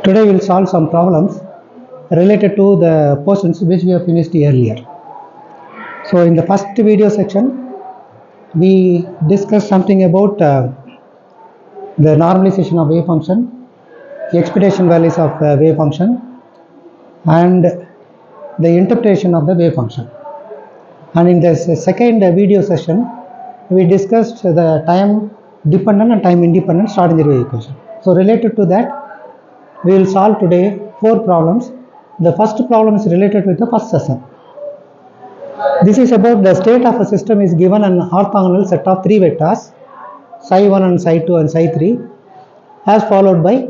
Today we will solve some problems related to the portions which we have finished earlier. So in the first video section, we discussed something about the normalization of wave function, the expectation values of wave function, and the interpretation of the wave function. And in the second video session, we discussed the time dependent and time independent Schrödinger wave equation. So related to that, we will solve today 4 problems. The first problem is related with the first session. This is about the state of a system is given an orthogonal set of 3 vectors, psi1 and psi2 and psi3, as followed by,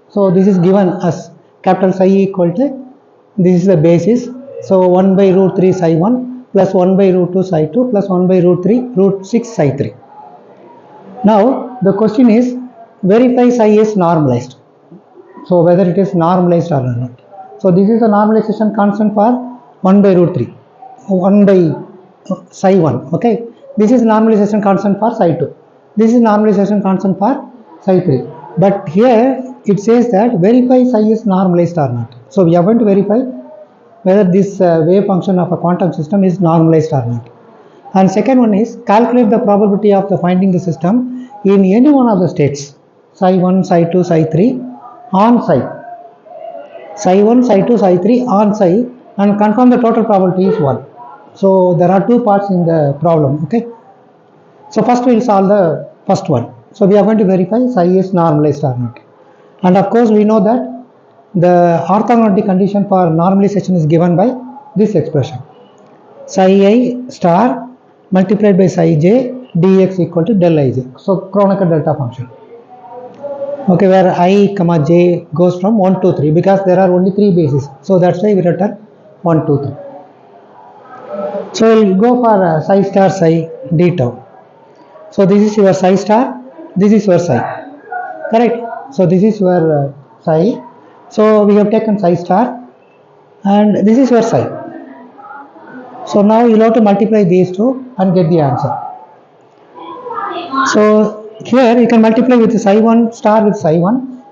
so this is given as capital Psi equal to, this is the basis, so 1 by root 3 psi1 plus 1 by root 2 psi2 plus 1 by root 3 root 6 psi3. Now the question is, verify psi is normalized. So whether it is normalized or not. So this is a normalization constant for 1 by root 3, 1 by psi1, okay. This is normalization constant for psi2. This is normalization constant for psi3. But here it says that verify psi is normalized or not. So we are going to verify whether this wave function of a quantum system is normalized or not. And second one is calculate the probability of the finding the system in any one of the states, psi1, psi2, psi3 on psi. Psi1, psi2, psi3 on psi, and confirm the total probability is 1. So there are 2 parts in the problem, okay. So first we will solve the first one. So we are going to verify psi is normalized or not. And of course we know that the orthogonality condition for normalization is given by this expression, psi I star multiplied by psi j dx equal to del ij. So Kronecker delta function, okay, where I comma j goes from 1 to 3 because there are only 3 bases. So that's why we return 1, 2, 3. So we'll go for psi star psi d tau. So this is your psi star, this is your psi, correct. So this is your psi. So we have taken psi star and this is your psi. So now you have to multiply these two and get the answer. So here you can multiply with psi1 star with psi1,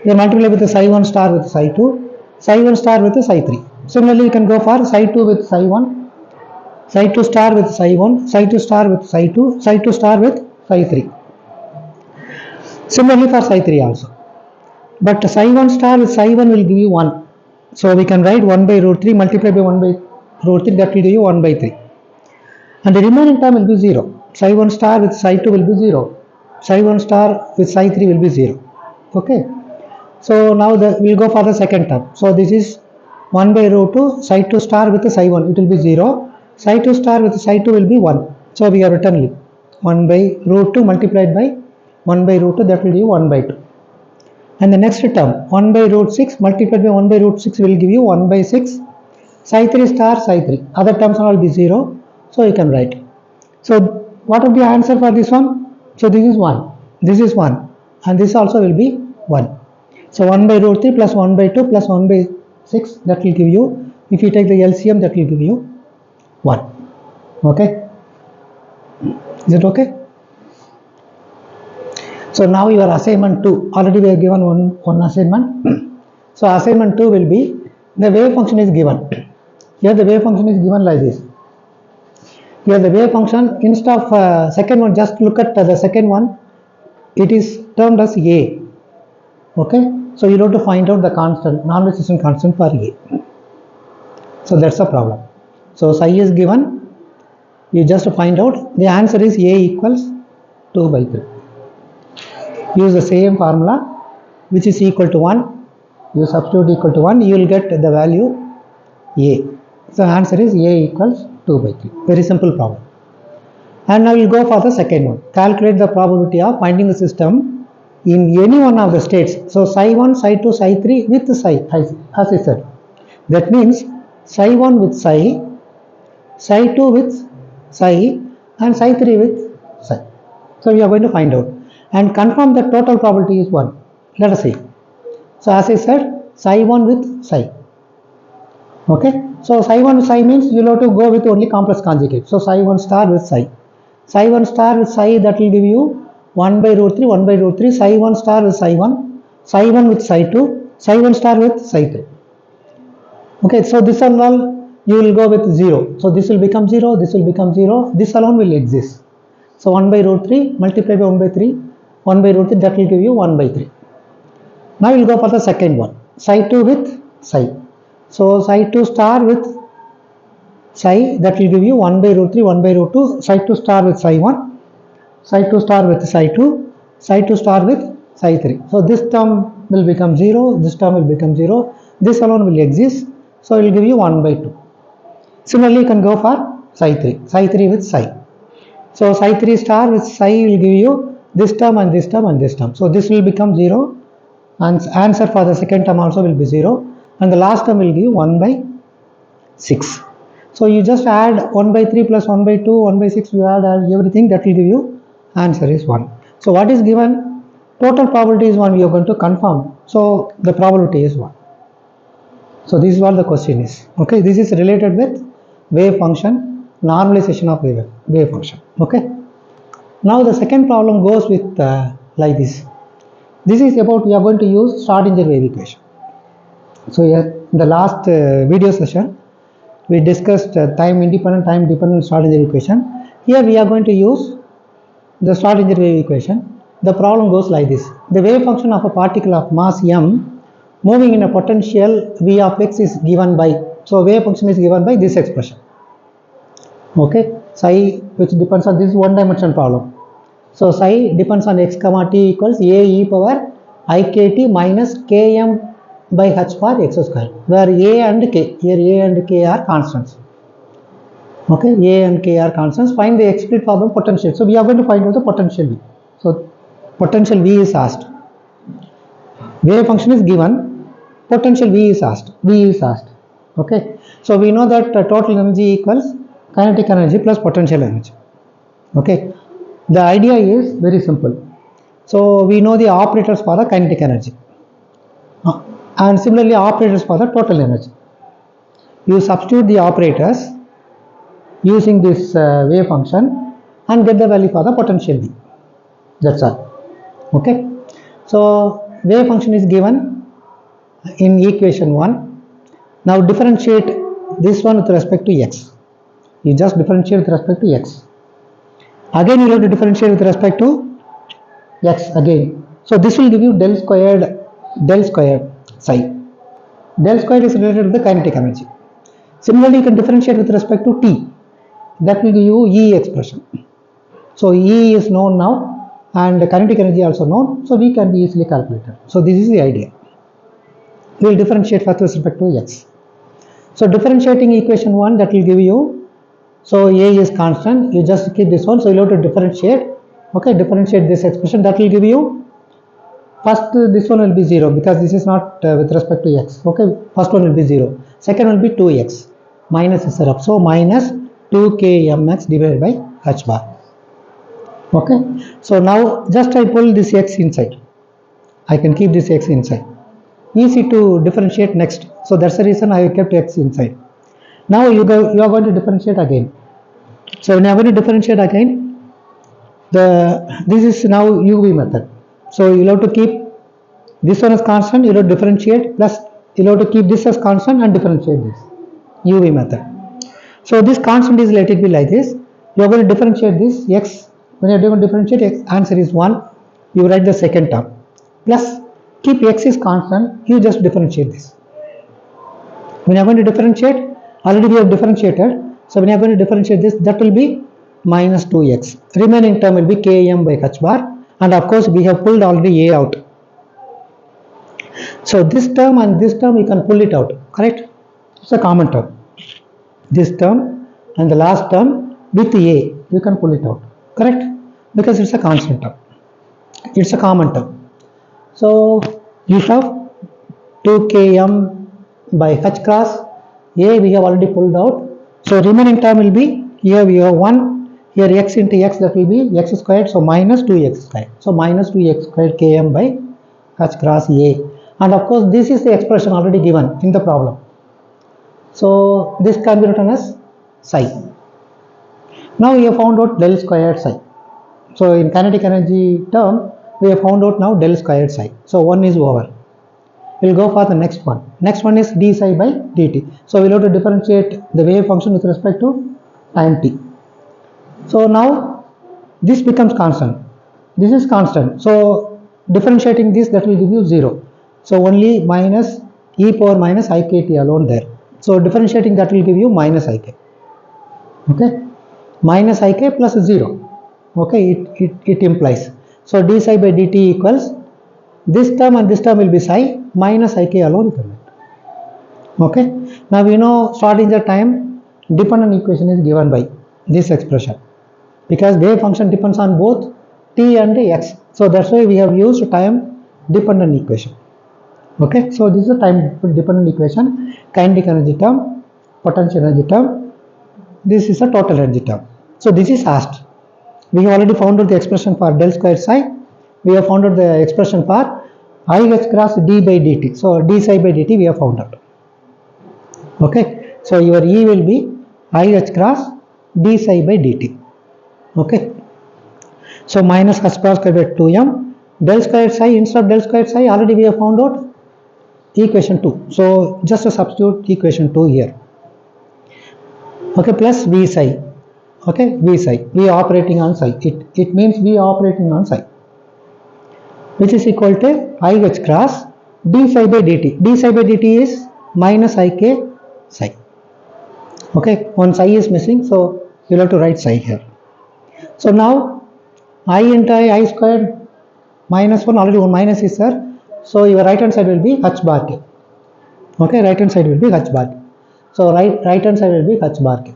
you multiply with psi1 star with psi2, psi1 star with psi3. Similarly you can go for psi2 with psi1, psi2 star with psi1, psi2 star with psi2, psi2 star with psi3. Similarly for psi3 also. But psi1 star with psi1 will give you 1. So we can write 1 by root 3 multiplied by 1 by root 3, that will give you 1 by 3. And the remaining term will be 0. Psi1 star with psi2 will be 0. Psi1 star with psi3 will be 0. Okay. So now we'll go for the second term. So this is 1 by root 2, psi2 star with psi1, it will be 0. Psi2 star with psi2 will be 1. So we have written 1 by root 2 multiplied by 1 by root 2, that will give you 1 by 2. And the next term, 1 by root 6 multiplied by 1 by root 6 will give you 1 by 6. Psi3 star psi3. Other terms will be 0. So you can write. So what will be the answer for this one? So this is 1. This is 1. And this also will be 1. So 1 by root 3 plus 1 by 2 plus 1 by 6, that will give you, if you take the LCM, that will give you 1. Okay. Is it okay? So now your assignment 2, already we have given one assignment. So assignment 2 will be, the wave function is given. Here the wave function is given like this. Here the wave function, instead of second one, just look at the second one, it is termed as A. Okay. So you have to find out the constant, normalization constant for A. So that's the problem. So psi is given, you just find out, the answer is A equals 2 by 3. Use the same formula, which is equal to 1, you substitute equal to 1, you will get the value A. So answer is A equals 2 by 3. Very simple problem. And now we will go for the second one. Calculate the probability of finding the system in any one of the states. So psi1, psi2, psi3 with psi, as I said. That means psi1 with psi, psi2 with psi, and psi3 with psi. So we are going to find out. And confirm that total probability is 1. Let us see. So as I said, psi1 with psi. Okay. So psi1 with psi means you have to go with only complex conjugate. So psi1 star with psi. Psi1 star with psi, that will give you 1 by root 3, 1 by root 3, psi1 star with psi1, psi 1 with psi 2, psi 1 star with psi 3. Okay, so this one all you will go with 0. So this will become 0, this will become 0, this alone will exist. So 1 by root 3 multiplied by 1 by 3, 1 by root 3, that will give you 1 by 3. Now we will go for the second one, psi 2 with psi. So psi 2 star with psi, that will give you 1 by root 3, 1 by root 2, psi 2 star with psi 1, psi 2 star with psi 2, psi 2 star with psi 3. So this term will become 0, this term will become 0, this alone will exist, so it will give you 1 by 2. Similarly, you can go for psi 3 with psi. So psi 3 star with psi will give you this term and this term and this term. So this will become 0, and answer for the second term also will be 0, and the last term will give 1 by 6. So you just add 1 by 3 plus 1 by 2, 1 by 6, you add everything, that will give you answer is 1. So what is given? Total probability is 1, we are going to confirm. So the probability is 1. So this is what the question is. Okay, this is related with wave function, normalization of wave function. Okay. Now the second problem goes with like this. This is about, we are going to use Schrödinger wave equation. So here in the last video session we discussed time independent, time dependent Schrödinger equation. Here we are going to use the Schrödinger wave equation. The problem goes like this. The wave function of a particle of mass m moving in a potential v of x is given by, so wave function is given by this expression. Okay, psi which depends on, this one dimensional problem. So psi depends on x comma t equals a e power I k t minus k m by h bar x square, where a and k, here a and k are constants. Okay, a and k are constants. Find the explicit form of potential. So we are going to find out the potential v. So potential v is asked. Wave function is given, potential v is asked. Okay, so we know that total energy equals kinetic energy plus potential energy. Okay, the idea is very simple. So we know the operators for the kinetic energy, and similarly operators for the total energy. You substitute the operators using this wave function and get the value for the potential v. That's all. Okay, so wave function is given in equation 1. Now differentiate this one with respect to x. You just differentiate with respect to x. Again you have to differentiate with respect to x again. So this will give you del squared psi. Del squared is related to the kinetic energy. Similarly, you can differentiate with respect to t. That will give you E expression. So E is known now, and the kinetic energy also known, so we can be easily calculated. So this is the idea. We will differentiate first with respect to x. So differentiating equation 1, that will give you, so A is constant, you just keep this one, so you have to differentiate. Okay, differentiate this expression, that will give you, first this one will be 0 because this is not with respect to x. Okay, first one will be 0, second will be 2x, minus is up, so minus 2kmx divided by h bar. Okay, so now just I pull this x inside, I can keep this x inside, easy to differentiate next, so that's the reason I kept x inside. Now you are going to differentiate again. So when you are going to differentiate again, this is now UV method. So you have to keep this one as constant, you have to differentiate, plus you have to keep this as constant and differentiate this, UV method. So this constant is, let it be like this. You are going to differentiate this x. When you are going to differentiate x, answer is 1. You write the second term, plus keep x is constant, you just differentiate this. When you are going to differentiate, already we have differentiated, so when you are going to differentiate this, that will be minus 2x. Remaining term will be km by h bar, and of course we have pulled already a out. So this term and this term you can pull it out, correct? It's a common term. This term and the last term with a, you can pull it out, correct? Because it's a constant term. It's a common term. So you have 2km by h cross a, we have already pulled out. So remaining term will be, here we have 1, here x into x, that will be x squared, so minus 2x squared. So minus 2x squared km by h cross a. And of course this is the expression already given in the problem. So this can be written as psi. Now we have found out del squared psi. So in kinetic energy term, we have found out now del squared psi. So 1 is over. We'll go for the next one. Next one is d psi by dt. So we'll have to differentiate the wave function with respect to time t. So now this becomes constant. This is constant. So differentiating this, that will give you 0. So only minus e power minus ikt alone there. So differentiating that will give you minus ik. Okay, minus ik plus 0. Okay, it implies. So d psi by dt equals this term and this term will be psi minus ik alone. Okay, now we know Schrödinger time dependent equation is given by this expression, because wave function depends on both t and x. So that's why we have used time dependent equation. Okay, so this is a time dependent equation, kinetic energy term, potential energy term, this is a total energy term. So this is asked. We have already found out the expression for del squared psi. We have found out the expression for I h cross d by dt. So d psi by dt we have found out. Okay, so your E will be I h cross d psi by dt. Okay, so minus h bar squared by 2m del squared psi. Instead of del squared psi, already we have found out equation 2. So just to substitute equation 2 here. Okay, plus v psi. Okay, v psi, we are operating on psi. It means we are operating on psi, which is equal to I h cross d psi by dt. D psi by dt is minus ik psi. Okay, one psi is missing, so you will have to write psi here. So now I into I squared minus 1, already one minus is there. So your right hand side will be h bar k. Okay, right hand side will be h bar k. So right hand side will be h bar k.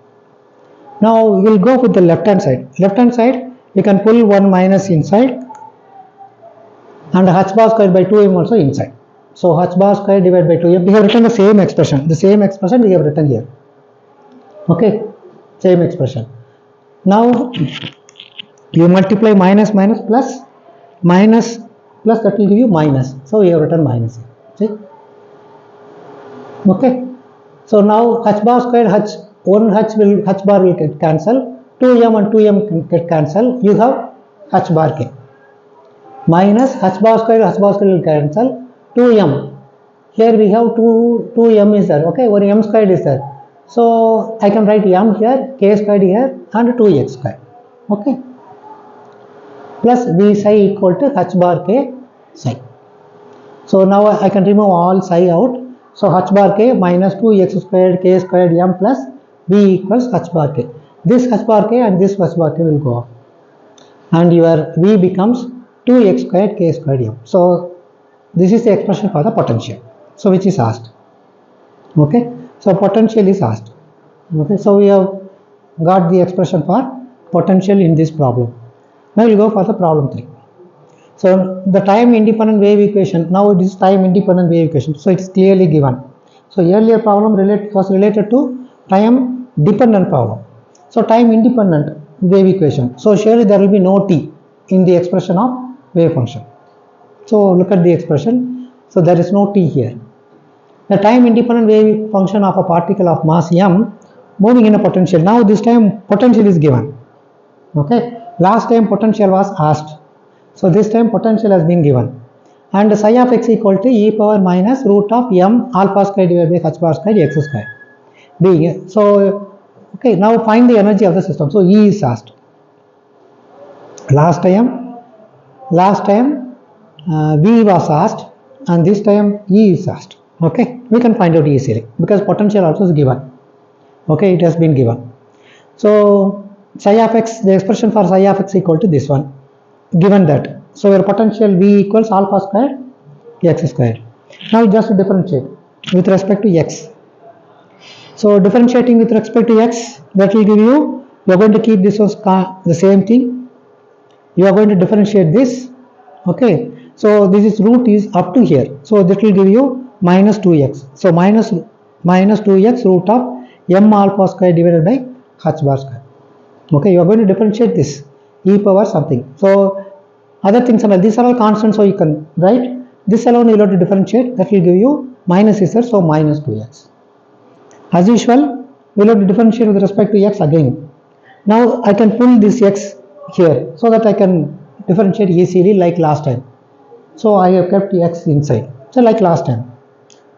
Now we will go with the left hand side. Left hand side you can pull 1 minus inside and h bar squared by 2m also inside. So h bar squared divided by 2m. We have written the same expression. The same expression we have written here. Okay, same expression. Now you multiply minus minus plus minus plus, that will give you minus. So we have written minus here. See? Okay. So now h bar squared, h bar will get cancelled. 2m and 2m can get cancelled. You have h bar k minus h bar squared will cancel. 2m. Here we have 2m is there. Okay, one m squared is there. So I can write m here, k squared here, and 2x squared. Okay. Plus v psi equal to h bar k psi. So now I can remove all psi out. So h bar k minus 2x squared k squared m plus v equals h bar k. This h bar k and this h bar k will go off, and your v becomes 2x squared k squared m. So this is the expression for the potential. So which is asked. Okay. So potential is asked. Okay. So we have got the expression for potential in this problem. Now we will go for the problem 3. So the time independent wave equation. Now it is time independent wave equation. So it is clearly given. So earlier problem was related to time dependent problem. So time independent wave equation. So surely there will be no t in the expression of wave function. So look at the expression. So there is no t here. The time independent wave function of a particle of mass m moving in a potential. Now this time potential is given. Okay. Last time potential was asked. So this time potential has been given. And psi of x equal to e power minus root of m alpha squared divided by h bar squared x squared. Being so, okay, now find the energy of the system. So E is asked. Last time V was asked, and this time E is asked. Okay, we can find out easily because potential also is given. Okay, it has been given. So psi of x, the expression for psi of x equal to this one, given that. So your potential V equals alpha squared x squared. Now just differentiate with respect to x. So differentiating with respect to x, that will give you, are going to keep this as the same thing. You are going to differentiate this. Okay, so this is root is up to here. So that will give you minus 2x. So minus 2x root of m alpha square divided by h bar square. Okay, you are going to differentiate this e power something. So other things are, these are all constants, so you can write this alone. You have to differentiate, that will give you minus is there, so minus 2x. As usual, we will have to differentiate with respect to x again. Now I can pull this x here so that I can differentiate easily like last time. So I have kept x inside. So like last time,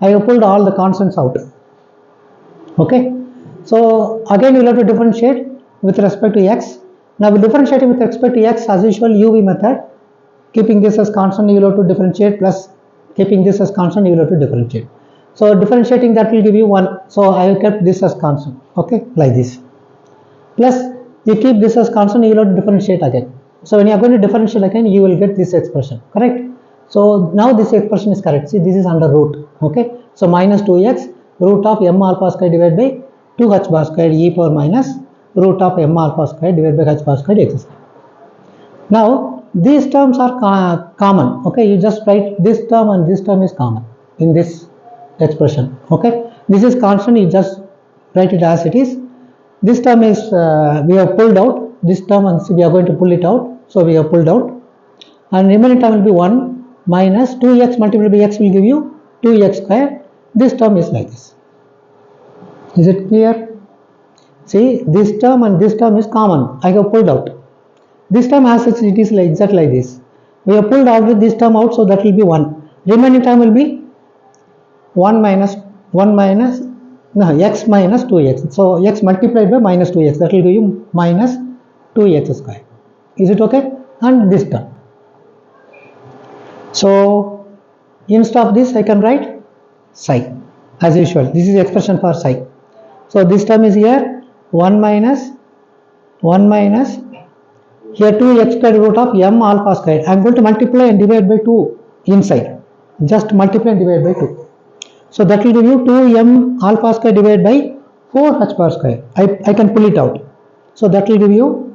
I have pulled all the constants out. Okay. So again you will have to differentiate with respect to x. Now we differentiating with respect to x as usual UV method. Keeping this as constant, you will have to differentiate, plus keeping this as constant, you will have to differentiate. So differentiating that will give you 1. So I have kept this as constant. Okay, like this. Plus you keep this as constant, you will have to differentiate again. So when you are going to differentiate again, you will get this expression, correct? So now this expression is correct. See, this is under root. Okay, so minus 2x root of m alpha square divided by 2 h bar square e power minus root of m alpha square divided by h bar square x square. Now these terms are common. Okay, you just write this term and this term is common in this expression. Okay, this is constant, you just write it as it is. This term is we have pulled out this term, and we are going to pull it out. So we have pulled out, and remaining term will be 1 minus 2x multiplied by x will give you 2x square. This term is like this. Is it clear? See, this term and this term is common. I have pulled out. This term as such, it is like exactly like this. We have pulled out with this term out, so that will be 1. Remaining term will be 1 minus x minus 2x. So x multiplied by minus 2x, that will give you minus 2x square. Is it okay? And this term. So instead of this I can write psi as usual. This is the expression for psi. So this term is here 1 minus here 2x square root of m alpha square. I am going to multiply and divide by 2 inside. Just multiply and divide by 2. So that will give you 2m alpha square divided by 4 h bar square. I can pull it out. So that will give you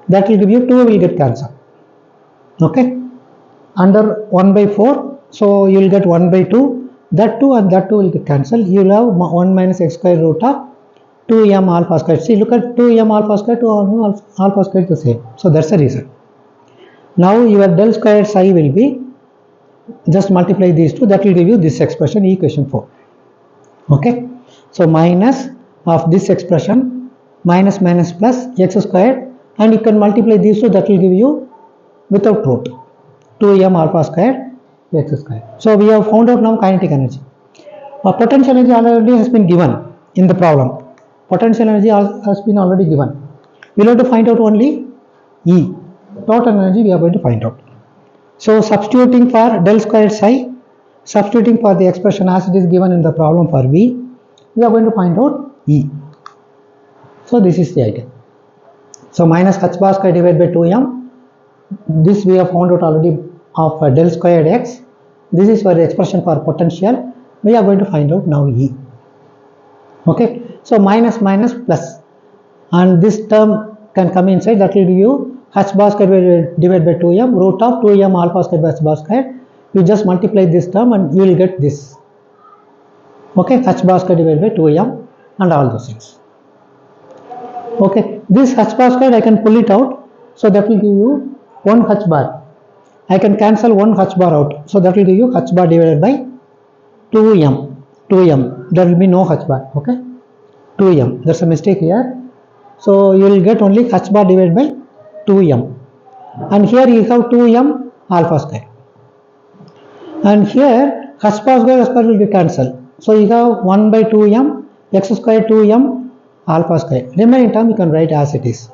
2 will get cancelled. Okay. Under 1 by 4. So you will get 1 by 2. That 2 and that 2 will get cancelled. You will have 1 minus x square root of 2m alpha square. See, look at 2m alpha square, 2 alpha square is the same. So that's the reason. Now your del square psi will be, just multiply these two, that will give you this expression, equation 4. Okay. So minus of this expression, minus plus x square, and you can multiply these two, that will give you without root 2m alpha square x square. So we have found out now kinetic energy. Potential energy already has been given in the problem. Potential energy has been already given. We will have to find out only E. Total energy we are going to find out. So substituting for del squared psi, substituting for the expression as it is given in the problem for V, we are going to find out E. So this is the idea. So minus h bar square divided by 2m. This we have found out already of del squared x. This is for the expression for potential. We are going to find out now E. Okay. So minus plus, and this term can come inside, that will give you h bar square divided by 2m root of 2m alpha square by h bar square. You just multiply this term and you will get this. Okay, h bar square divided by 2m and all those things. Okay, this h bar square I can pull it out, so that will give you 1 h bar. I can cancel 1 h bar out, so that will give you h bar divided by 2m. There will be no h bar. Okay. 2m, that's a mistake here. So you will get only h bar divided by 2m, and here you have 2m alpha square, and here h bar square will be cancelled. So you have 1 by 2m x square 2m alpha square. Remaining term you can write as it is.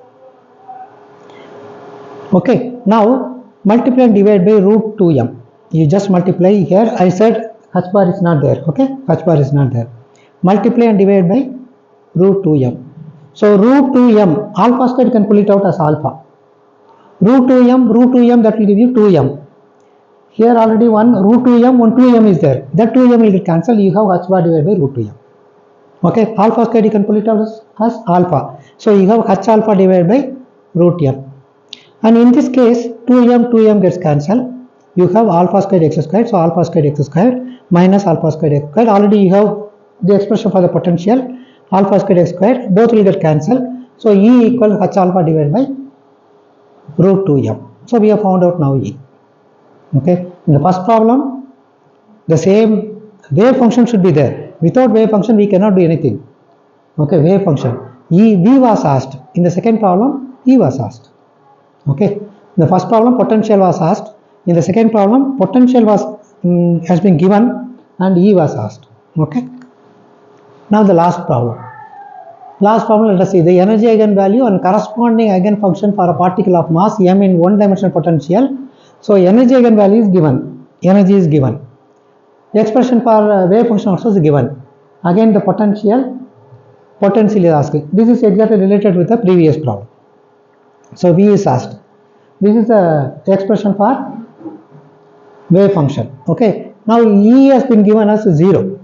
Okay, now multiply and divide by root 2m. You just multiply here. I said h bar is not there. Okay, h bar is not there. Multiply and divide by root 2m. So root 2m alpha square you can pull it out as alpha. Root 2m that will give you 2m. Here already one root 2m is there. That 2m will get cancelled. You have h bar divided by root 2m. Okay, alpha square you can pull it out as alpha. So you have h alpha divided by root m. And in this case 2m gets cancelled. You have alpha squared x squared. So alpha squared x squared minus alpha squared x squared. Already you have the expression for the potential. Alpha squared x squared, both will get cancelled. So E equal h alpha divided by root 2m. So we have found out now E. Okay. In the first problem, the same wave function should be there. Without wave function, we cannot do anything. Okay, wave function. V was asked. In the second problem, E was asked. Okay. The first problem potential was asked. In the second problem potential was has been given and E was asked. Okay. Now the last problem. Last problem, let us see the energy eigenvalue and corresponding eigenfunction for a particle of mass m in one-dimensional potential. So energy eigenvalue is given. Energy is given. The expression for wave function also is given. Again the potential is asked. This is exactly related with the previous problem. So V is asked. This is the expression for wave function. Okay. Now E has been given as 0.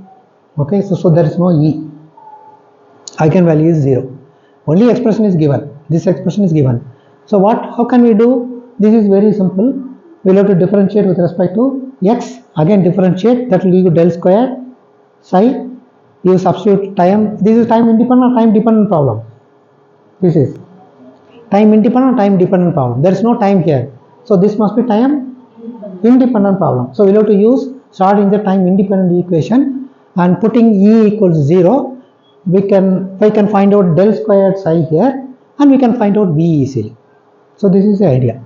Okay. So there is no E. Eigenvalue is 0. Only expression is given. This expression is given. So how can we do? This is very simple. We will have to differentiate with respect to x. Again differentiate. That will give you del square psi. You substitute time. This is time independent or time dependent problem. This is time independent or time dependent problem. There is no time here. So this must be time independent problem. So we will have to use Schrödinger time independent equation and putting E equals 0. We can find out del squared psi here and we can find out V easily. So this is the idea.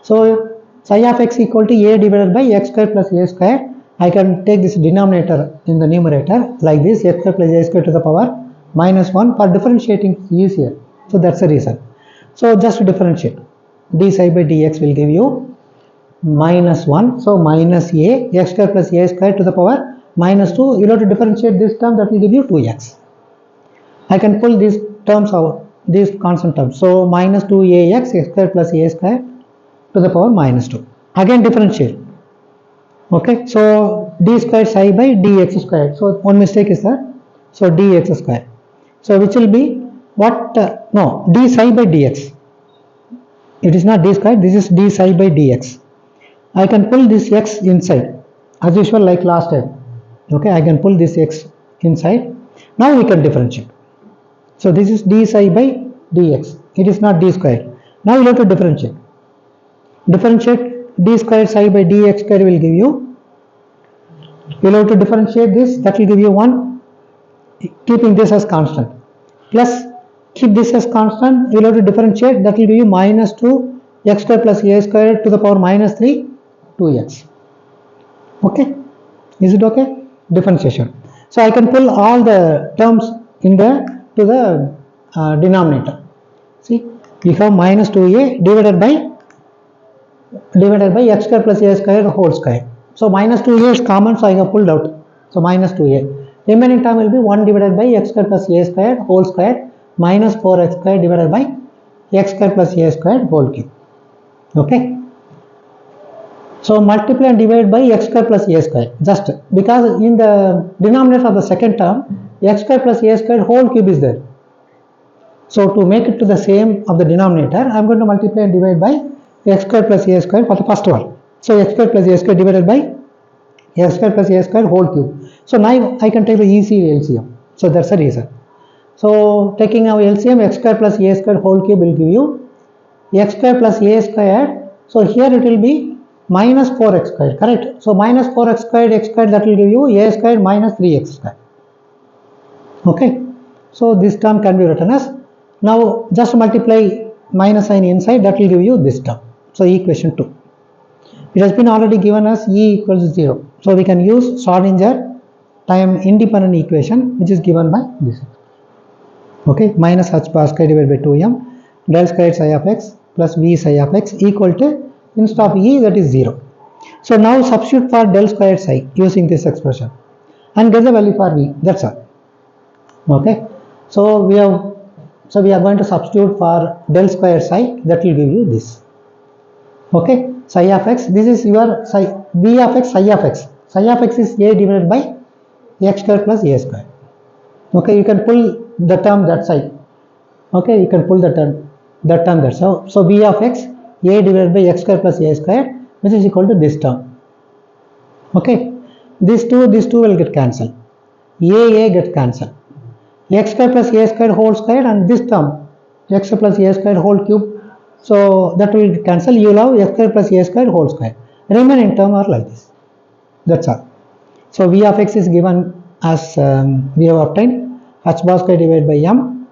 So psi of x equal to a divided by x square plus a square. I can take this denominator in the numerator like this, x square plus a square to the power minus 1. For differentiating easier. So that's the reason. So just to differentiate, d psi by dx will give you minus 1. So minus a x square plus a square to the power minus 2. You have to differentiate this term, that will give you 2x. I can pull these terms out, these constant terms. So minus 2ax x square plus a square to the power minus 2. Again differentiate. Okay. So d square psi by dx square. So one mistake is there. So dx square. So which will be what? No, d psi by dx. It is not d square. This is d psi by dx. I can pull this x inside as usual like last time. Okay. I can pull this x inside. Now we can differentiate. So this is d psi by dx. It is not d square. Now we have to differentiate. Differentiate d square psi by dx square will give you. You will have to differentiate this. That will give you 1. Keeping this as constant. Plus keep this as constant. You will have to differentiate. That will give you minus 2 x square plus a square to the power minus 3 2x. Okay. Is it okay? Differentiation. So I can pull all the terms in the to the denominator. See, we have minus 2a divided by x square plus a square whole square. So minus 2a is common, so I have pulled out. So minus 2a. Remaining term will be 1 divided by x square plus a square whole square minus 4x square divided by x square plus a square whole cube. Okay. So multiply and divide by x square plus a square, just because in the denominator of the second term x square plus a square whole cube is there. So to make it to the same of the denominator, I am going to multiply and divide by x square plus a square for the first one. So x square plus a square divided by x square plus a square whole cube. So now I can take the easy LCM. So that's the reason. So taking our LCM, x square plus a square whole cube will give you x square plus a square. So here it will be minus 4x squared, correct? So minus 4x squared x squared, that will give you a squared minus 3x squared. Okay. So this term can be written as, now just multiply minus sign inside, that will give you this term. So equation 2. It has been already given as E equals 0. So we can use Schrödinger time independent equation, which is given by this. Okay. Minus h bar square divided by 2m del squared psi of x plus v psi of x equal to, instead of E, that is 0. So now substitute for del squared psi using this expression and get the value for V. That's all. Okay. So we are going to substitute for del squared psi, that will give you this. Okay. Psi of x, this is your psi, V of x, psi of x. Psi of x is a divided by x square plus a square. Okay. You can pull the term that side. Okay. You can pull the term that side. So V of x, a divided by x square plus a square, which is equal to this term. Okay. These two will get cancelled. A gets cancelled. X square plus a square whole square and this term x square plus a square whole cube. So that will cancel. You will have x square plus a square whole square. Remaining term are like this. That's all. So V of x is given as we have obtained h bar square divided by m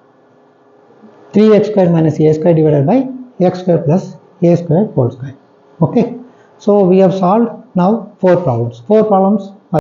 3x square minus a square divided by x square plus a square whole square. Okay, so we have solved now 4 problems. 4 problems